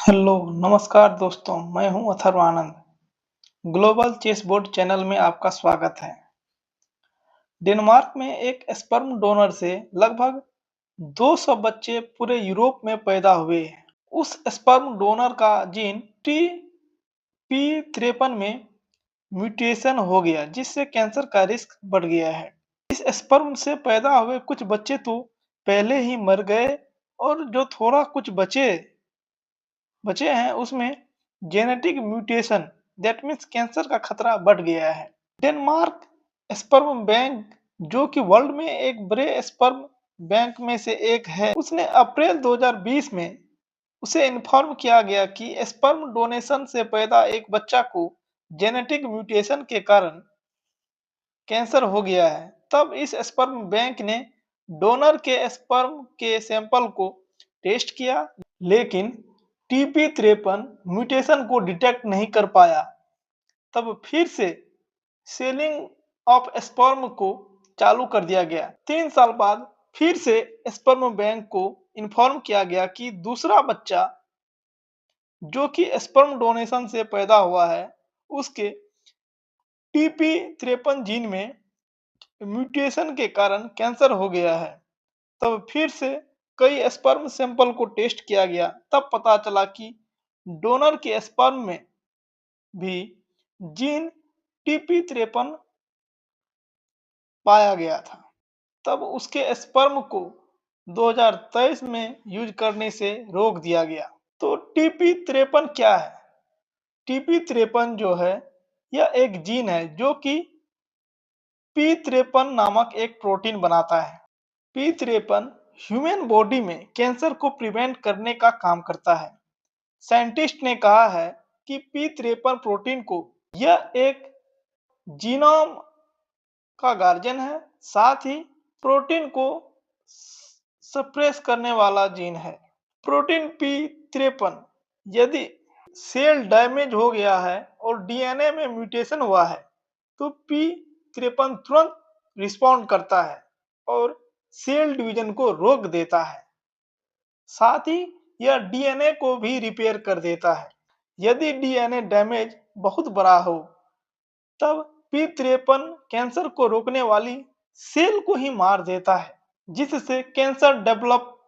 Hello, नमस्कार दोस्तों, मैं हूं अथर्व आनंद। ग्लोबल चेस बोर्ड चैनल में आपका स्वागत है। डेनमार्क में एक स्पर्म डोनर से लगभग 200 बच्चे पूरे यूरोप में पैदा हुए। उस स्पर्म डोनर का जीन TP53 में म्यूटेशन हो गया, जिससे कैंसर का रिस्क बढ़ गया है। इस स्पर्म से पैदा हुए कुछ बच्चे तो पहले ही मर गए और जो थोड़ा कुछ बचे बचे हैं उसमें genetic mutation that means cancer का खतरा बढ़ गया है। डेनमार्क स्पर्म बैंक, जो कि वर्ल्ड में एक बड़े स्पर्म बैंक में से एक है, उसने अप्रैल 2020 में उसे इन्फॉर्म किया गया कि स्पर्म डोनेशन से पैदा एक बच्चा को जेनेटिक म्यूटेशन के कारण कैंसर हो गया है। तब इस स्पर्म बैंक ने डोनर के स्पर्म के सैंपल को टेस्ट किया, लेकिन TP53 म्यूटेशन को डिटेक्ट नहीं कर पाया। तब फिर से सेलिंग ऑफ स्पर्म को चालू कर दिया गया। 3 साल बाद फिर से स्पर्म बैंक को इन्फॉर्म किया गया कि दूसरा बच्चा जो कि स्पर्म डोनेशन से पैदा हुआ है, उसके TP53 जीन में म्यूटेशन के कारण कैंसर हो गया है। तब फिर से कई स्पर्म सैंपल को टेस्ट किया गया, तब पता चला कि डोनर के स्पर्म में भी जीन TP53 पाया गया था। तब उसके स्पर्म को 2023 में यूज करने से रोक दिया गया। तो TP53 क्या है? TP53 जो है, यह एक जीन है जो कि P53 नामक एक प्रोटीन बनाता है। P53 ह्यूमन बॉडी में कैंसर को प्रिवेंट करने का काम करता है। साइंटिस्ट ने कहा है कि P53 प्रोटीन को यह एक जीनोम का गार्जियन है, साथ ही प्रोटीन को सप्रेस करने वाला जीन है। प्रोटीन P53 यदि सेल डैमेज हो गया है और DNA में म्यूटेशन हुआ है, तो P53 तुरंत रिस्पॉन्ड करता है और सेल डिवीजन को रोक देता है। साथ ही यह DNA को भी रिपेयर कर देता है। यदि DNA डैमेज बहुत बड़ा हो, तब P53 कैंसर को रोकने वाली सेल को ही मार देता है, जिससे कैंसर डेवलप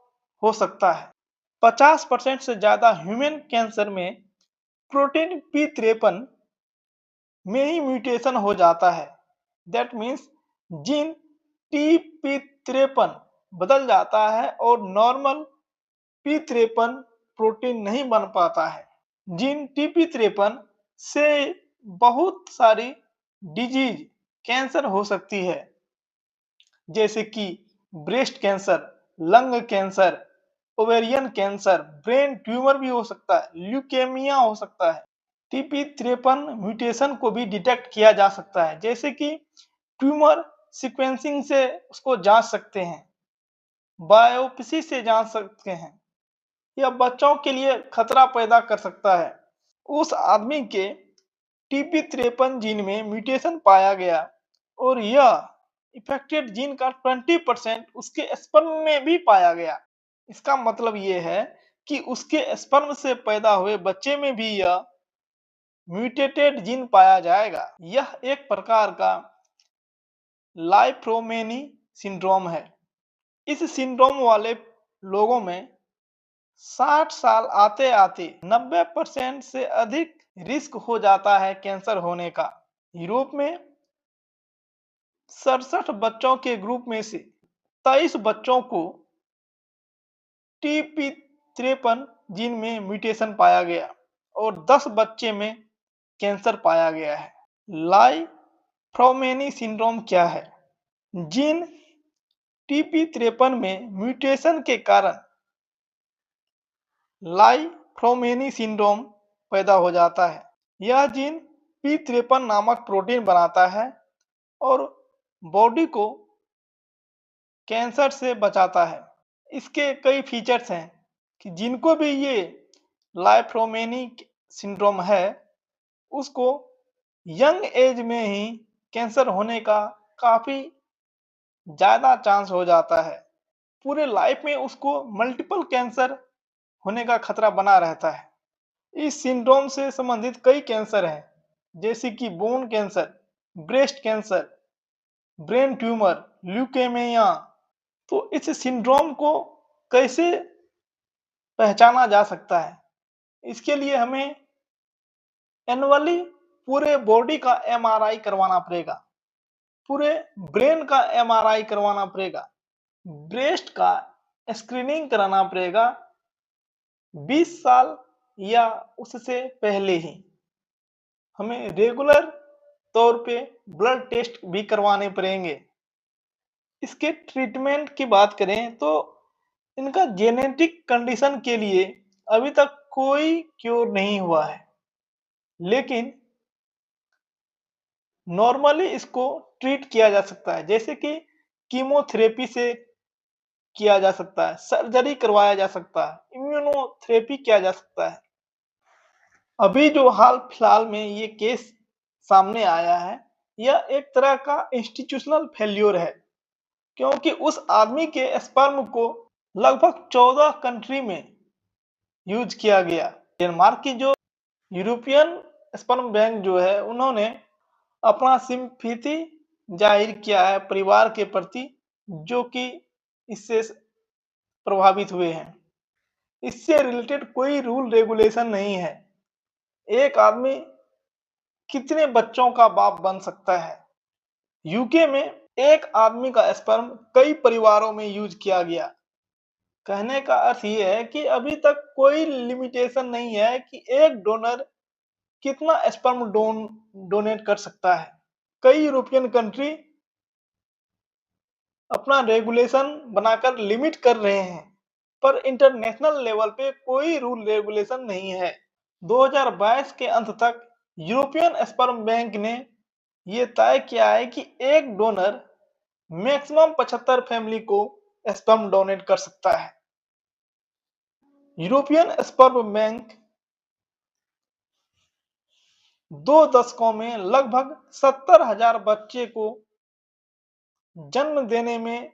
हो सकता है। 50% से ज्यादा ह्यूमन कैंसर में प्रोटीन P53 में ही म्यूटेशन हो जाता है। दैट मीन्स जीन TP53 बदल जाता है और नॉर्मल P53 प्रोटीन नहीं बन पाता है। जीन TP53 से बहुत सारी डिजीज कैंसर हो सकती है, जैसे कि breast cancer, lung cancer, ovarian cancer, brain tumour भी हो सकता है, ल्यूकेमिया हो सकता है। TP53 म्यूटेशन को भी डिटेक्ट किया जा सकता है, जैसे कि ट्यूमर सीक्वेंसिंग से उसको जांच सकते हैं, बायोप्सी से जांच सकते हैं। यह बच्चों के लिए खतरा पैदा कर सकता है। उस आदमी के TP53 जीन में म्यूटेशन पाया गया और यह इफेक्टेड जीन का 20% उसके स्पर्म में भी पाया गया। इसका मतलब ये है कि उसके स्पर्म से पैदा हुए बच्चे में भी यह म्यूटेटेड जीन पाया जाएगा। यह एक प्रकार का लाइप्रोमेनी सिंड्रोम है। इस सिंड्रोम वाले लोगों में 60 साल आते आते 90% से अधिक रिस्क हो जाता है कैंसर होने का। यूरोप में 67 बच्चों के ग्रुप में से 23 बच्चों को TP53 जीन में म्यूटेशन पाया गया और 10 बच्चे में कैंसर पाया गया है। लाइप्रोमेनी सिंड्रोम क्या है? जीन TP53 में म्यूटेशन के कारण लाइप्रोमेनी सिंड्रोम पैदा हो जाता है। यह जीन P53 नामक प्रोटीन बनाता है और बॉडी को कैंसर से बचाता है। इसके कई फीचर्स हैं कि जिनको भी ये लाइप्रोमेनी सिंड्रोम है, उसको यंग एज में ही कैंसर होने का काफी ज्यादा चांस हो जाता है। पूरे लाइफ में उसको मल्टीपल कैंसर होने का खतरा बना रहता है। इस सिंड्रोम से संबंधित कई कैंसर हैं, जैसे कि bone cancer, breast cancer, brain tumour, leukaemia. तो इस सिंड्रोम को कैसे पहचाना जा सकता है? इसके लिए हमें एनुअली पूरे बॉडी का एमआरआई करवाना पड़ेगा, पूरे ब्रेन का एमआरआई करवाना पड़ेगा, ब्रेस्ट का स्क्रीनिंग कराना पड़ेगा 20 साल या उससे पहले ही। हमें रेगुलर तौर पे ब्लड टेस्ट भी करवाने पड़ेंगे। इसके ट्रीटमेंट की बात करें तो इनका जेनेटिक कंडीशन के लिए अभी तक कोई क्योर नहीं हुआ है, लेकिन नॉर्मली इसको ट्रीट किया जा सकता है, जैसे कि कीमोथेरेपी से किया जा सकता है, सर्जरी करवाया जा सकता है, इम्यूनोथेरेपी किया जा सकता है। अभी जो हाल फिलहाल में ये केस सामने आया है, यह एक तरह का इंस्टीट्यूशनल फेल्योर है, क्योंकि उस आदमी के स्पर्म को लगभग 14 कंट्री में यूज किया गया। डेनमार्क की जो यूरोपियन स्पर्म बैंक जो है, उन्होंने अपना सिंपैथी जाहिर किया है परिवार के प्रति, जो कि इससे प्रभावित हुए हैं। इससे रिलेटेड कोई रूल रेगुलेशन नहीं है। एक आदमी कितने बच्चों का बाप बन सकता है? यूके में एक आदमी का स्पर्म कई परिवारों में यूज किया गया। कहने का अर्थ ये है कि अभी तक कोई लिमिटेशन नहीं है कि एक डोनर कितना स्पर्म डोनेट कर सकता है। कई यूरोपियन कंट्री अपना रेगुलेशन बनाकर लिमिट कर रहे हैं, पर इंटरनेशनल लेवल पे कोई रूल रेगुलेशन नहीं है। 2022 के अंत तक यूरोपियन स्पर्म बैंक ने ये तय किया है कि एक डोनर मैक्सिमम 75 फैमिली को स्पर्म डोनेट कर सकता है। यूरोपियन स्पर्म बैंक 2 दशकों में लगभग 70,000 बच्चे को जन्म देने में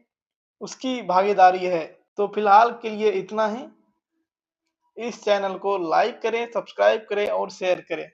उसकी भागीदारी है। तो फिलहाल के लिए इतना ही। इस चैनल को लाइक करें, सब्सक्राइब करें और शेयर करें।